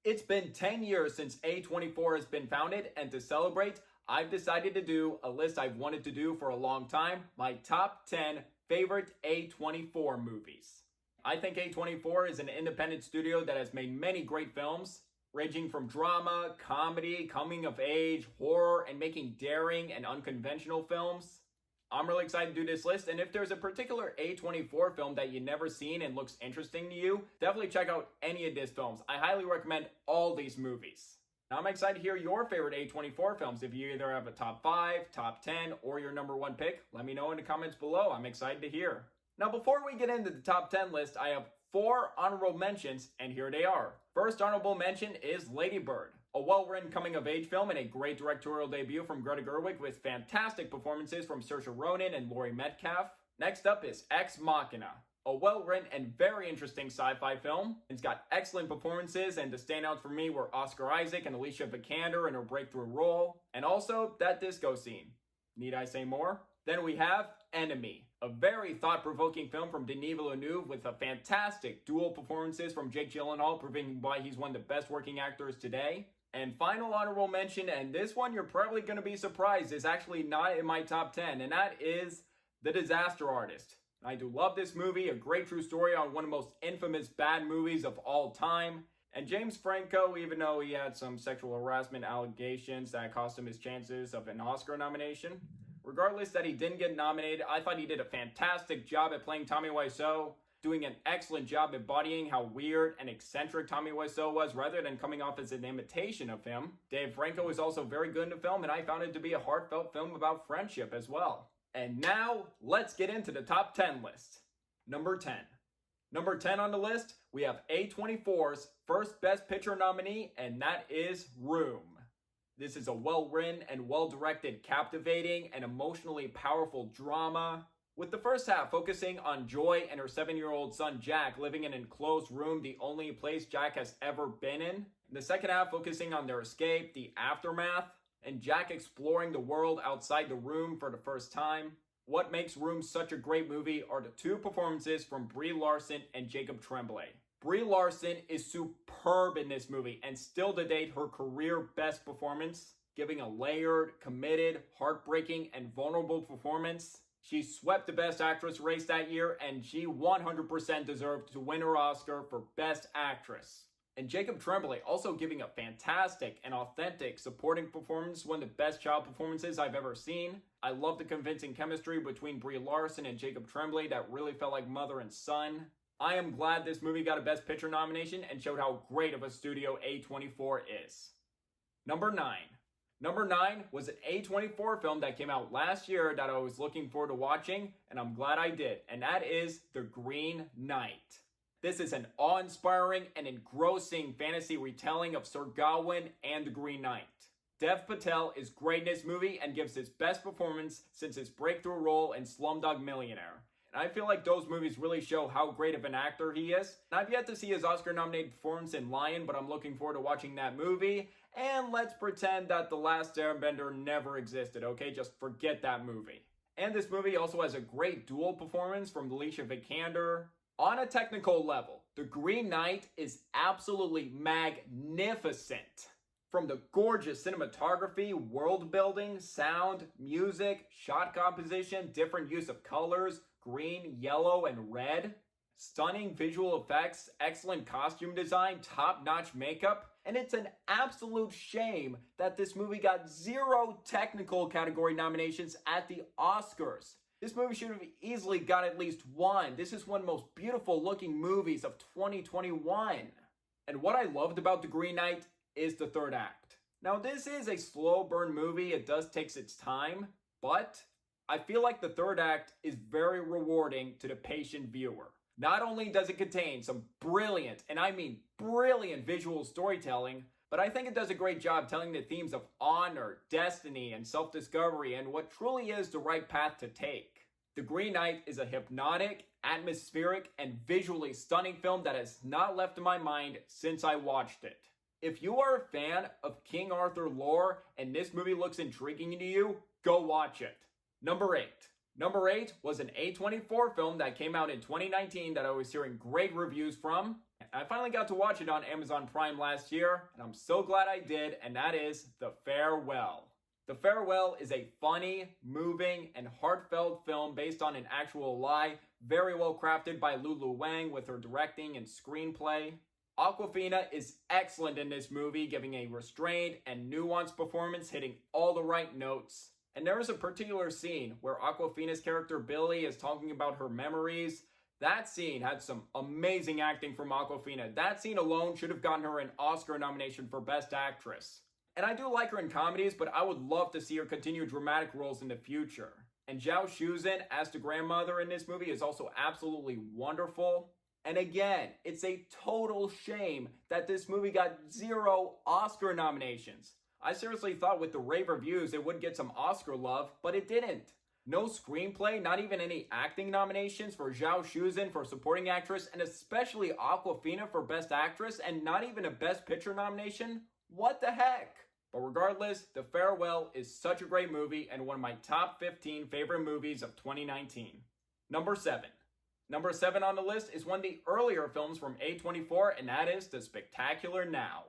It's been 10 years since A24 has been founded, and to celebrate, I've decided to do a list I've wanted to do for a long time, my top 10 favorite A24 movies. I think A24 is an independent studio that has made many great films, ranging from drama, comedy, coming of age, horror, and making daring and unconventional films. I'm really excited to do this list, and if there's a particular A24 film that you've never seen and looks interesting to you, definitely check out any of these films. I highly recommend all these movies. Now I'm excited to hear your favorite A24 films. If you either have a top 5, top 10, or your number 1 pick, let me know in the comments below. I'm excited to hear. Now before we get into the top 10 list, I have 4 honorable mentions, and here they are. First honorable mention is Lady Bird, a well-written coming-of-age film and a great directorial debut from Greta Gerwig with fantastic performances from Saoirse Ronan and Laurie Metcalf. Next up is Ex Machina, a well-written and very interesting sci-fi film. It's got excellent performances, and the standouts for me were Oscar Isaac and Alicia Vikander in her breakthrough role, and also that disco scene. Need I say more? Then we have Enemy, a very thought-provoking film from Denis Villeneuve with a fantastic dual performances from Jake Gyllenhaal, proving why he's one of the best working actors today. And final honorable mention, and this one you're probably going to be surprised, is actually not in my top 10, and that is The Disaster Artist. I do love this movie, a great true story on one of the most infamous bad movies of all time. And James Franco, even though he had some sexual harassment allegations that cost him his chances of an Oscar nomination, regardless that he didn't get nominated, I thought he did a fantastic job at playing Tommy Wiseau, doing an excellent job embodying how weird and eccentric Tommy Wiseau was rather than coming off as an imitation of him. Dave Franco is also very good in the film, and I found it to be a heartfelt film about friendship as well. And now, let's get into the top 10 list. Number 10. Number 10 on the list, we have A24's first Best Picture nominee, and that is Room. This is a well-written and well-directed, captivating and emotionally powerful drama, with the first half focusing on Joy and her 7-year-old son Jack living in an enclosed room, the only place Jack has ever been in. The second half focusing on their escape, the aftermath, and Jack exploring the world outside the room for the first time. What makes Room such a great movie are the 2 performances from Brie Larson and Jacob Tremblay. Brie Larson is superb in this movie, and still to date her career best performance, giving a layered, committed, heartbreaking, and vulnerable performance. She swept the Best Actress race that year, and she 100% deserved to win her Oscar for Best Actress. And Jacob Tremblay also giving a fantastic and authentic supporting performance, one of the best child performances I've ever seen. I love the convincing chemistry between Brie Larson and Jacob Tremblay that really felt like mother and son. I am glad this movie got a Best Picture nomination and showed how great of a studio A24 is. Number 9. Number 9 was an A24 film that came out last year that I was looking forward to watching, and I'm glad I did, and that is The Green Knight. This is an awe-inspiring and engrossing fantasy retelling of Sir Gawain and the Green Knight. Dev Patel is great in this movie and gives his best performance since his breakthrough role in Slumdog Millionaire. And I feel like those movies really show how great of an actor he is. And I've yet to see his Oscar-nominated performance in Lion, but I'm looking forward to watching that movie. And let's pretend that The Last Airbender never existed, okay? Just forget that movie. And this movie also has a great dual performance from Alicia Vikander. On a technical level, The Green Knight is absolutely magnificent. From the gorgeous cinematography, world building, sound, music, shot composition, different use of colors, green, yellow, and red, stunning visual effects, excellent costume design, top-notch makeup, and it's an absolute shame that this movie got 0 technical category nominations at the Oscars. This movie should have easily got at least 1. This is one of the most beautiful looking movies of 2021. And what I loved about The Green Knight is the third act. Now this is a slow burn movie, it does take its time, but I feel like the third act is very rewarding to the patient viewer. Not only does it contain some brilliant, and I mean brilliant visual storytelling, but I think it does a great job telling the themes of honor, destiny, and self-discovery, and what truly is the right path to take. The Green Knight is a hypnotic, atmospheric, and visually stunning film that has not left in my mind since I watched it. If you are a fan of King Arthur lore and this movie looks intriguing to you, go watch it. Number 8. Number 8 was an A24 film that came out in 2019 that I was hearing great reviews from, I finally got to watch it on Amazon Prime last year, and I'm so glad I did, and that is The Farewell. The Farewell is a funny, moving, and heartfelt film based on an actual lie, very well crafted by Lulu Wang with her directing and screenplay. Awkwafina is excellent in this movie, giving a restrained and nuanced performance, hitting all the right notes. And there is a particular scene where Awkwafina's character Billy is talking about her memories. That scene had some amazing acting from Awkwafina. That scene alone should have gotten her an Oscar nomination for Best Actress. And I do like her in comedies, but I would love to see her continue dramatic roles in the future. And Zhao Shuzhen as the grandmother in this movie is also absolutely wonderful. And again, it's a total shame that this movie got 0 Oscar nominations. I seriously thought with the rave reviews it would get some Oscar love, but it didn't. No screenplay, not even any acting nominations for Zhao Shuzhen for supporting actress, and especially Awkwafina for best actress, and not even a best picture nomination? What the heck? But regardless, The Farewell is such a great movie and one of my top 15 favorite movies of 2019. Number 7. Number 7 on the list is one of the earlier films from A24, and that is The Spectacular Now.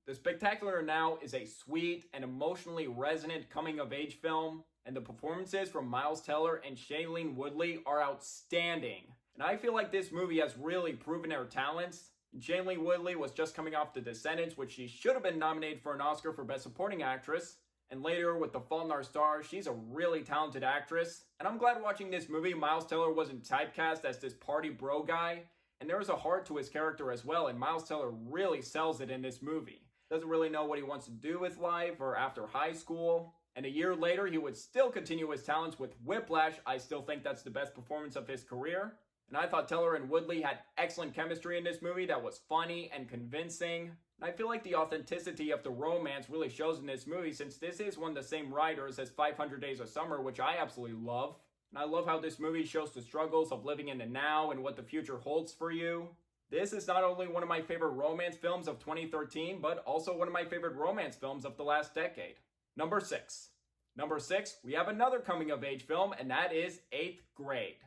The Spectacular Now is a sweet and emotionally resonant coming-of-age film, and the performances from Miles Teller and Shailene Woodley are outstanding. And I feel like this movie has really proven her talents. Shailene Woodley was just coming off The Descendants, which she should have been nominated for an Oscar for Best Supporting Actress. And later with The Fault in Our Stars, she's a really talented actress. And I'm glad watching this movie, Miles Teller wasn't typecast as this party bro guy. And there was a heart to his character as well, and Miles Teller really sells it in this movie. Doesn't really know what he wants to do with life or after high school. And a year later, he would still continue his talents with Whiplash. I still think that's the best performance of his career. And I thought Teller and Woodley had excellent chemistry in this movie that was funny and convincing. And I feel like the authenticity of the romance really shows in this movie, since this is one of the same writers as 500 Days of Summer, which I absolutely love. And I love how this movie shows the struggles of living in the now and what the future holds for you. This is not only one of my favorite romance films of 2013, but also one of my favorite romance films of the last decade. Number 6. Number 6, we have another coming-of-age film, and that is 8th Grade.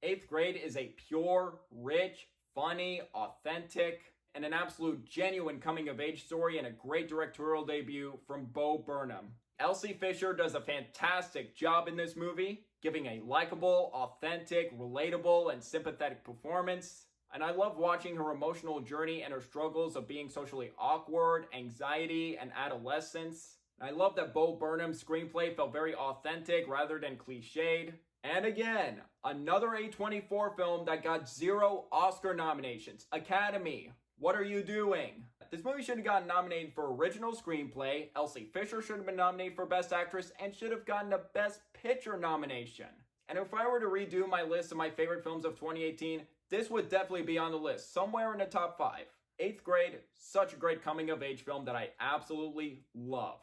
8th Grade is a pure, rich, funny, authentic, and an absolute genuine coming-of-age story and a great directorial debut from Bo Burnham. Elsie Fisher does a fantastic job in this movie, giving a likable, authentic, relatable, and sympathetic performance. And I love watching her emotional journey and her struggles of being socially awkward, anxiety, and adolescence. I love that Bo Burnham's screenplay felt very authentic rather than cliched. And again, another A24 film that got 0 Oscar nominations. Academy, what are you doing? This movie should have gotten nominated for original screenplay. Elsie Fisher should have been nominated for Best Actress and should have gotten a Best Picture nomination. And if I were to redo my list of my favorite films of 2018, this would definitely be on the list, somewhere in the top 5. 8th Grade, such a great coming-of-age film that I absolutely loved.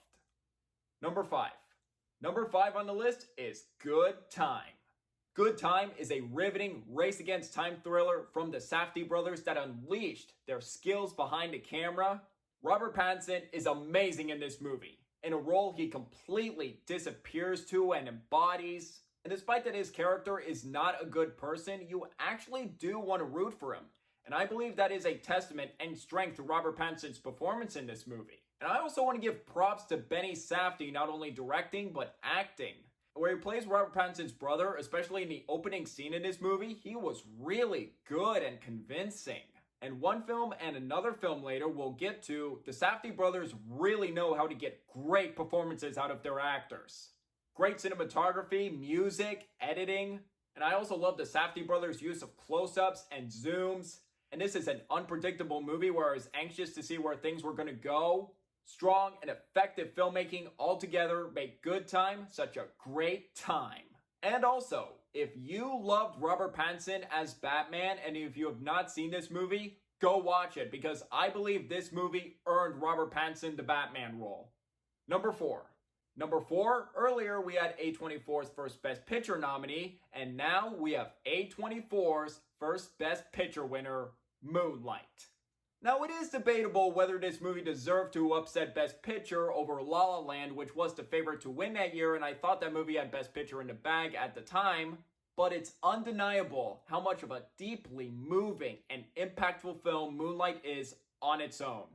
Number 5. Number 5 on the list is Good Time. Good Time is a riveting race-against-time thriller from the Safdie brothers that unleashed their skills behind the camera. Robert Pattinson is amazing in this movie, in a role he completely disappears to and embodies. And despite that his character is not a good person, you actually do want to root for him. And I believe that is a testament and strength to Robert Pattinson's performance in this movie. And I also want to give props to Benny Safdie, not only directing, but acting. Where he plays Robert Pattinson's brother, especially in the opening scene in this movie, he was really good and convincing. And one film and another film later we'll get to, the Safdie brothers really know how to get great performances out of their actors. Great cinematography, music, editing, and I also love the Safdie brothers' use of close-ups and zooms. And this is an unpredictable movie where I was anxious to see where things were going to go. Strong and effective filmmaking altogether make Good Time such a great time. And also, if you loved Robert Pattinson as Batman, and if you have not seen this movie, go watch it, because I believe this movie earned Robert Pattinson the Batman role. Number 4. Number 4, earlier we had A24's first Best Picture nominee, and now we have A24's first Best Picture winner, Moonlight. Now, it is debatable whether this movie deserved to upset Best Picture over La La Land, which was the favorite to win that year, and I thought that movie had Best Picture in the bag at the time. but it's undeniable how much of a deeply moving and impactful film Moonlight is on its own.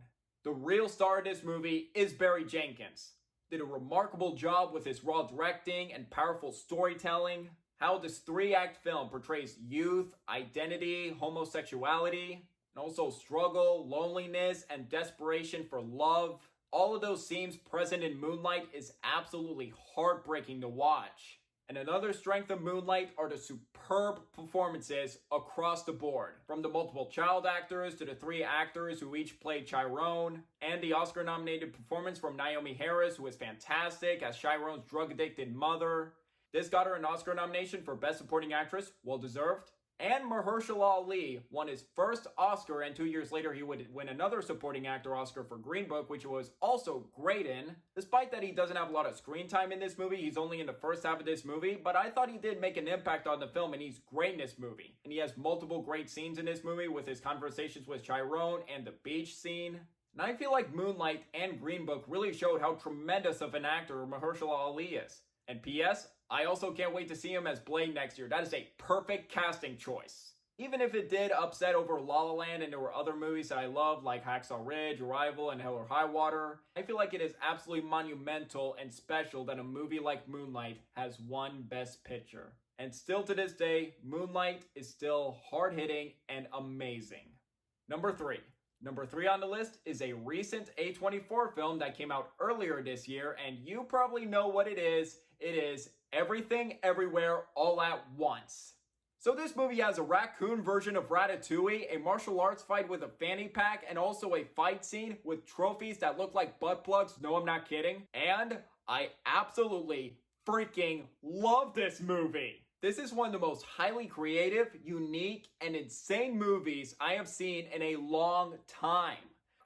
The real star of this movie is Barry Jenkins. Did a remarkable job with his raw directing and powerful storytelling. How this 3-act film portrays youth, identity, homosexuality, and also struggle, loneliness, and desperation for love. All of those themes present in Moonlight is absolutely heartbreaking to watch. And another strength of Moonlight are the superb performances across the board. From the multiple child actors to the 3 actors who each played Chiron, and the Oscar-nominated performance from Naomi Harris, who is fantastic as Chiron's drug-addicted mother. This got her an Oscar nomination for Best Supporting Actress, well deserved. And Mahershala Ali won his first Oscar, and 2 years later he would win another Supporting Actor Oscar for Green Book, which he was also great in. Despite that he doesn't have a lot of screen time in this movie, he's only in the first half of this movie, but I thought he did make an impact on the film, and he's great in this movie. And he has multiple great scenes in this movie with his conversations with Chiron and the beach scene. And I feel like Moonlight and Green Book really showed how tremendous of an actor Mahershala Ali is. And P.S., I also can't wait to see him as Blade next year. That is a perfect casting choice. Even if it did upset over La La Land and there were other movies that I love like Hacksaw Ridge, Arrival, and Hell or High Water, I feel like it is absolutely monumental and special that a movie like Moonlight has won Best Picture. And still to this day, Moonlight is still hard-hitting and amazing. Number 3 on the list is a recent A24 film that came out earlier this year, and you probably know what it is. It is Everything Everywhere All at Once. So this movie has a raccoon version of Ratatouille, a martial arts fight with a fanny pack, and also a fight scene with trophies that look like butt plugs. No, I'm not kidding. And I absolutely freaking love this movie. This is one of the most highly creative, unique, and insane movies I have seen in a long time.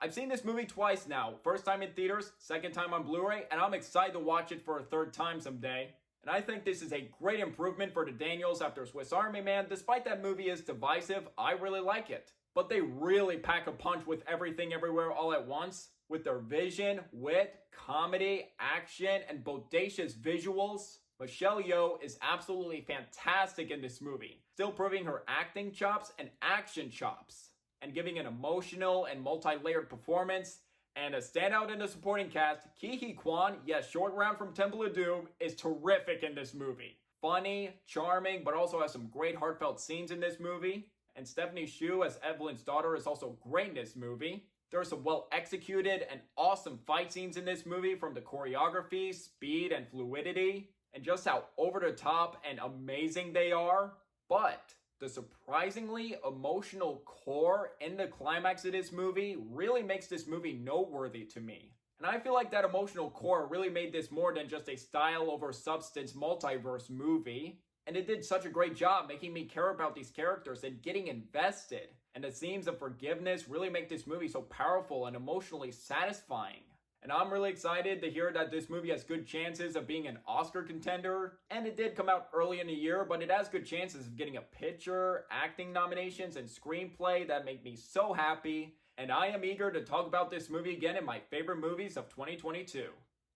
I've seen this movie twice now. First time in theaters, second time on Blu-ray, and I'm excited to watch it for a third time someday. And I think this is a great improvement for the Daniels after Swiss Army Man. Despite that movie is divisive, I really like it. But they really pack a punch with Everything Everywhere All at Once. With their vision, wit, comedy, action, and bodacious visuals. Michelle Yeoh is absolutely fantastic in this movie, still proving her acting chops and action chops, and giving an emotional and multi-layered performance. And a standout in the supporting cast, Ke Huy Quan, yes, Short Round from Temple of Doom, is terrific in this movie. Funny, charming, but also has some great heartfelt scenes in this movie. And Stephanie Hsu as Evelyn's daughter is also great in this movie. There are some well-executed and awesome fight scenes in this movie, from the choreography, speed, and fluidity, and just how over-the-top and amazing they are. But the surprisingly emotional core in the climax of this movie really makes this movie noteworthy to me. And I feel like that emotional core really made this more than just a style over substance multiverse movie. And it did such a great job making me care about these characters and getting invested. And the themes of forgiveness really make this movie so powerful and emotionally satisfying. And I'm really excited to hear that this movie has good chances of being an Oscar contender. And it did come out early in the year, but it has good chances of getting a picture, acting nominations, and screenplay that make me so happy. And I am eager to talk about this movie again in my favorite movies of 2022.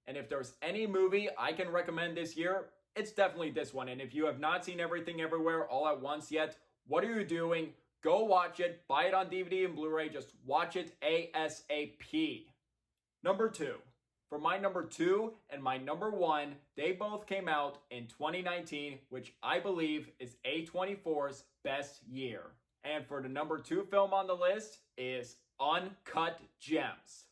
And if there's any movie I can recommend this year, it's definitely this one. And if you have not seen Everything Everywhere All at Once yet, what are you doing? Go watch it, buy it on DVD and Blu-ray, just watch it ASAP. Number 2. For my number 2 and my number 1, they both came out in 2019, which I believe is A24's best year. And for the number 2 film on the list is Uncut Gems.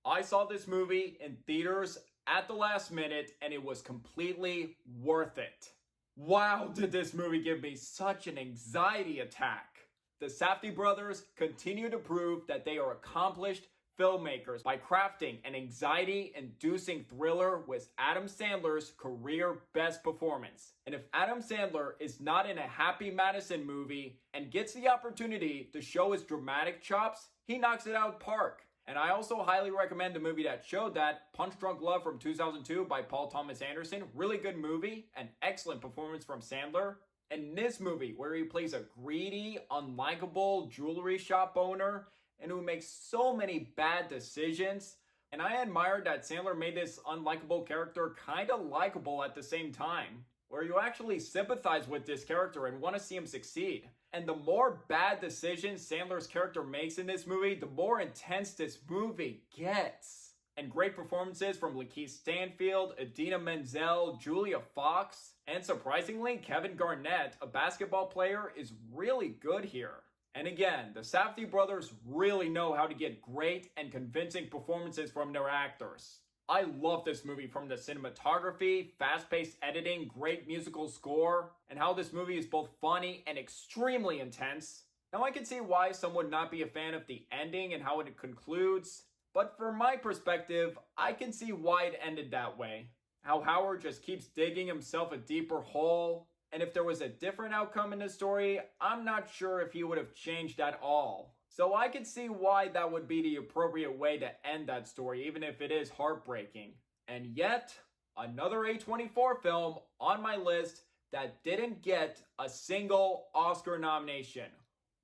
I saw this movie in theaters at the last minute, and it was completely worth it. Wow, did this movie give me such an anxiety attack. The Safdie brothers continue to prove that they are accomplished filmmakers by crafting an anxiety-inducing thriller with Adam Sandler's career best performance. And if Adam Sandler is not in a Happy Madison movie and gets the opportunity to show his dramatic chops, he knocks it out of the park. And I also highly recommend the movie that showed that, Punch Drunk Love from 2002 by Paul Thomas Anderson. Really good movie, an excellent performance from Sandler. And this movie, where he plays a greedy, unlikable jewelry shop owner and who makes so many bad decisions. And I admired that Sandler made this unlikable character kind of likable at the same time. where you actually sympathize with this character and want to see him succeed. And the more bad decisions Sandler's character makes in this movie, the more intense this movie gets. And great performances from Lakeith Stanfield, Idina Menzel, Julia Fox, and surprisingly, Kevin Garnett, a basketball player, is really good here. And again, the Safdie brothers really know how to get great and convincing performances from their actors. I love this movie from the cinematography, fast-paced editing, great musical score, and how this movie is both funny and extremely intense. Now I can see why some would not be a fan of the ending and how it concludes, but from my perspective, I can see why it ended that way. How Howard just keeps digging himself a deeper hole, and if there was a different outcome in the story, I'm not sure if he would have changed at all. So I can see why that would be the appropriate way to end that story, even if it is heartbreaking. And yet, another A24 film on my list that didn't get a single Oscar nomination.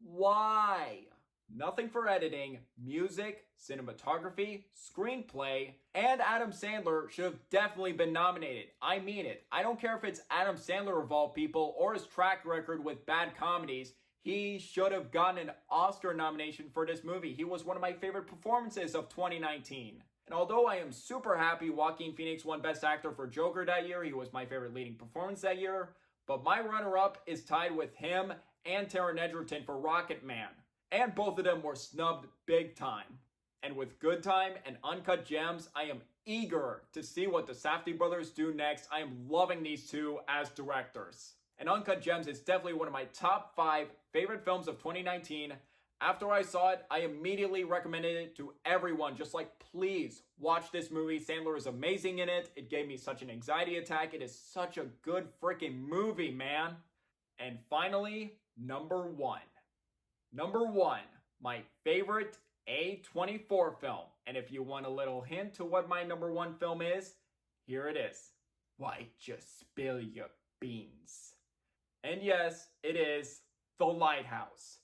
Why? Nothing for editing, music, cinematography, screenplay, and Adam Sandler should have definitely been nominated. I mean it. I don't care if it's Adam Sandler of all people or his track record with bad comedies. He should have gotten an Oscar nomination for this movie. He was one of my favorite performances of 2019. And although I am super happy Joaquin Phoenix won Best Actor for Joker that year, he was my favorite leading performance that year, but my runner-up is tied with him and Taron Egerton for Rocketman. And both of them were snubbed big time. And with Good Time and Uncut Gems, I am eager to see what the Safdie brothers do next. I am loving these two as directors. And Uncut Gems is definitely one of my top 5 favorite films of 2019. After I saw it, I immediately recommended it to everyone. Just like, please watch this movie. Sandler is amazing in it. It gave me such an anxiety attack. It is such a good freaking movie, man. And finally, number 1. Number 1, my favorite A24 film. And if you want a little hint to what my number 1 film is, here it is. Why, just spill your beans. And yes, it is The Lighthouse.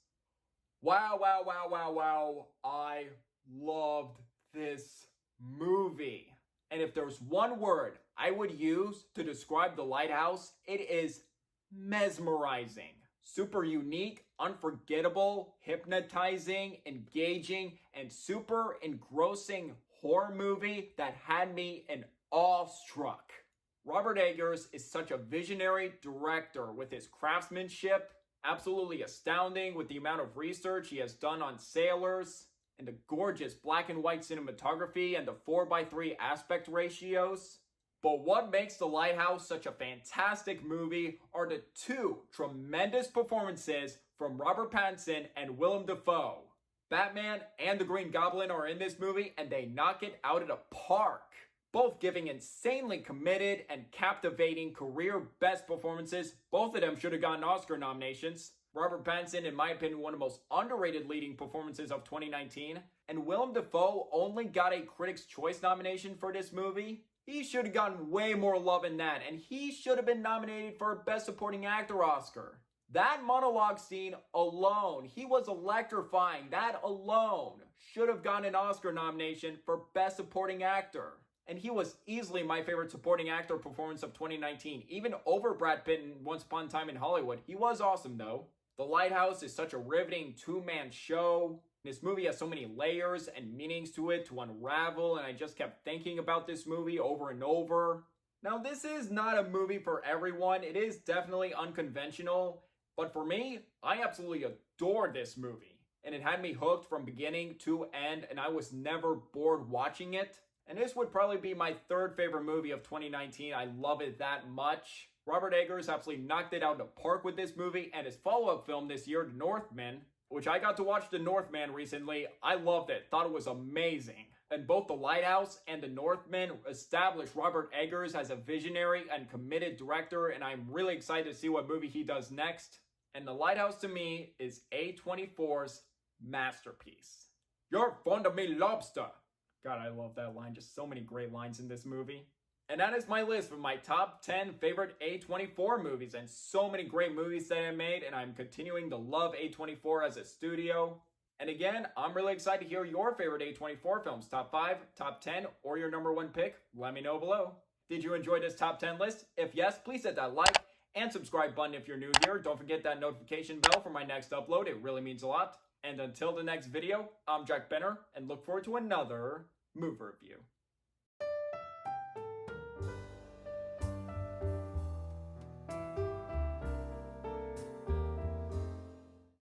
Wow, wow, wow, wow, wow. I loved this movie. And if there's one word I would use to describe The Lighthouse, it is mesmerizing. Super unique, unforgettable, hypnotizing, engaging, and super engrossing horror movie that had me in awestruck. Robert Eggers is such a visionary director with his craftsmanship, absolutely astounding with the amount of research he has done on sailors, and the gorgeous black and white cinematography and the 4:3 aspect ratios. But what makes The Lighthouse such a fantastic movie are the 2 tremendous performances from Robert Pattinson and Willem Dafoe. Batman and the Green Goblin are in this movie and they knock it out of the park. Both giving insanely committed and captivating career best performances. Both of them should have gotten Oscar nominations. Robert Pattinson, in my opinion, one of the most underrated leading performances of 2019. And Willem Dafoe only got a Critics' Choice nomination for this movie. He should have gotten way more love than that, and he should have been nominated for a Best Supporting Actor Oscar. That monologue scene alone, he was electrifying. That alone should have gotten an Oscar nomination for Best Supporting Actor. And he was easily my favorite supporting actor performance of 2019, even over Brad Pitt in Once Upon a Time in Hollywood. He was awesome though. The Lighthouse is such a riveting 2-man show. This movie has so many layers and meanings to it to unravel, and I just kept thinking about this movie over and over. Now, this is not a movie for everyone. It is definitely unconventional, but for me, I absolutely adored this movie. And it had me hooked from beginning to end, and I was never bored watching it. And this would probably be my 3rd favorite movie of 2019. I love it that much. Robert Eggers absolutely knocked it out of the park with this movie, and his follow-up film this year, The Northman, which I got to watch The Northman recently. I loved it. Thought it was amazing. And both The Lighthouse and The Northman established Robert Eggers as a visionary and committed director, and I'm really excited to see what movie he does next. And The Lighthouse to me is A24's masterpiece. You're fond of me, lobster. God, I love that line. Just so many great lines in this movie. And that is my list of my top 10 favorite A24 movies, and so many great movies that I made, and I'm continuing to love A24 as a studio. And again, I'm really excited to hear your favorite A24 films, top 5, top 10, or your number 1 pick. Let me know below. Did you enjoy this top 10 list? If yes, please hit that like and subscribe button if you're new here. Don't forget that notification bell for my next upload. It really means a lot. And until the next video, I'm Jack Benner, and look forward to another movie review.